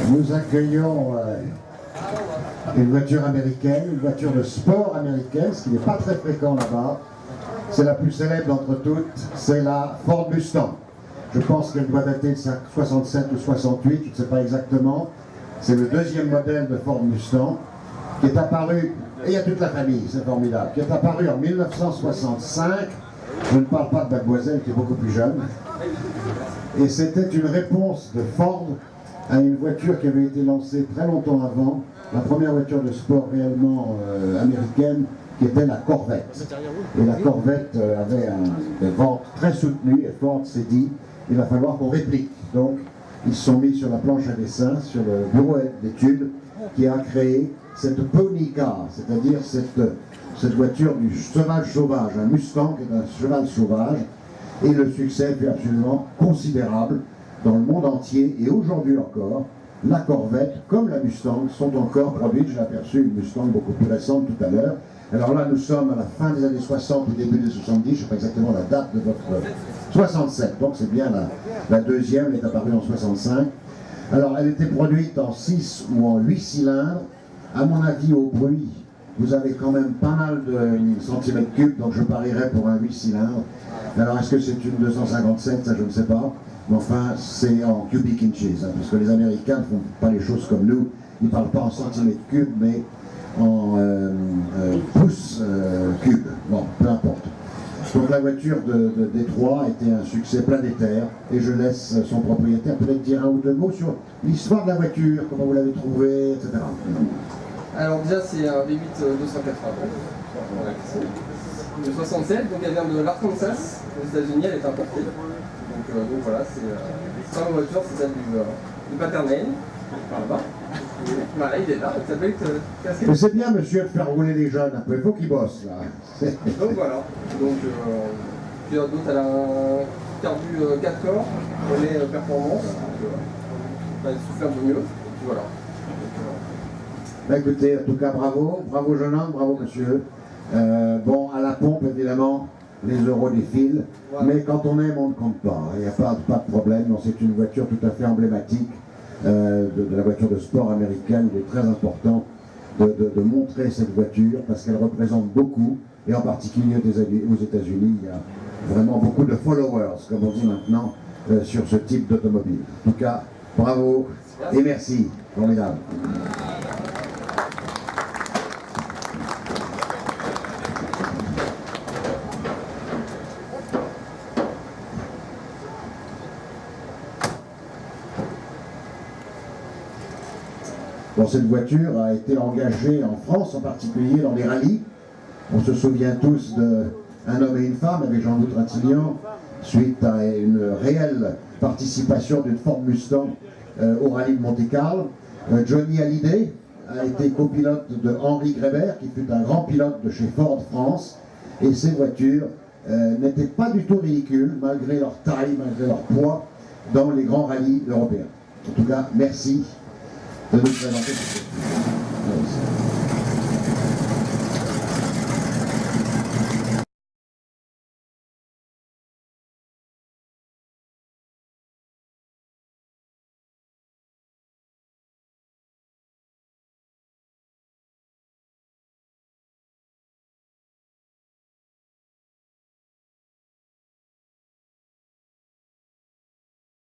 Nous accueillons une voiture américaine, une voiture de sport américaine, ce qui n'est pas très fréquent là-bas. C'est la plus célèbre d'entre toutes, c'est la Ford Mustang. Je pense qu'elle doit dater de 67 ou 68, je ne sais pas exactement. C'est le deuxième modèle de Ford Mustang qui est apparu, et il y a toute la famille, c'est formidable, qui est apparu en 1965. Je ne parle pas de Mademoiselle qui est beaucoup plus jeune. Et c'était une réponse de Ford à une voiture qui avait été lancée très longtemps avant, la première voiture de sport réellement américaine, qui était la Corvette. Et la Corvette avait des ventes très soutenues, et Ford s'est dit, il va falloir qu'on réplique. Donc, ils se sont mis sur la planche à dessin, sur le bureau d'études, qui a créé cette pony car, c'est-à-dire cette voiture du cheval sauvage, un Mustang qui est un cheval sauvage, et le succès fut absolument considérable dans le monde entier, et aujourd'hui encore, la Corvette, comme la Mustang, sont encore produites. J'ai aperçu une Mustang beaucoup plus récente tout à l'heure. Alors là, nous sommes à la fin des années 60 ou début des 70, je ne sais pas exactement la date de votre... 67, donc c'est bien la deuxième, elle est apparue en 65. Alors, elle était produite en 6 ou en 8 cylindres. À mon avis, au bruit, vous avez quand même pas mal de centimètres cubes, donc je parierais pour un 8 cylindres. Alors, est-ce que c'est une 257? Ça, je ne sais pas. Mais enfin, c'est en cubic inches, hein, parce que les Américains ne font pas les choses comme nous. Ils ne parlent pas en centimètres cubes, mais en pouces cubes. Bon, peu importe. Donc la voiture de Détroit était un succès planétaire, et je laisse son propriétaire peut-être dire un ou deux mots sur l'histoire de la voiture, comment vous l'avez trouvée, etc. Alors déjà, c'est un V8 280 de 67, donc elle vient de l'Arkansas, aux États-Unis, elle est importée. Donc voilà, c'est pas ma voiture, c'est celle du paternel, par là-bas. Voilà, il est là, il s'appelle casquette. Mais c'est bien, monsieur, de faire rouler les jeunes un peu, il faut qu'ils bossent, là. Donc voilà, donc puis d'autres, elle a un carbu 4 corps, relais performance, elle souffle un peu mieux, et puis voilà. Bah, écoutez, en tout cas, bravo, bravo jeune homme, bravo monsieur. Bon, à la pompe, évidemment, les euros défilent, mais quand on aime, on ne compte pas, il n'y a pas de problème. Donc c'est une voiture tout à fait emblématique de la voiture de sport américaine. Il est très important de montrer cette voiture parce qu'elle représente beaucoup, et en particulier aux États-Unis, il y a vraiment beaucoup de followers, comme on dit maintenant, sur ce type d'automobile. En tout cas, bravo et merci, formidable. Bon, cette voiture a été engagée en France, en particulier dans les rallyes. On se souvient tous d'Un homme et une femme avec Jean-Louis Trintignant, suite à une réelle participation d'une Ford Mustang au rallye de Monte-Carlo. Johnny Hallyday a été copilote de Henri Grébert, qui fut un grand pilote de chez Ford France, et ces voitures n'étaient pas du tout ridicules, malgré leur taille, malgré leur poids, dans les grands rallyes européens. En tout cas, merci de nous présenter cette voiture.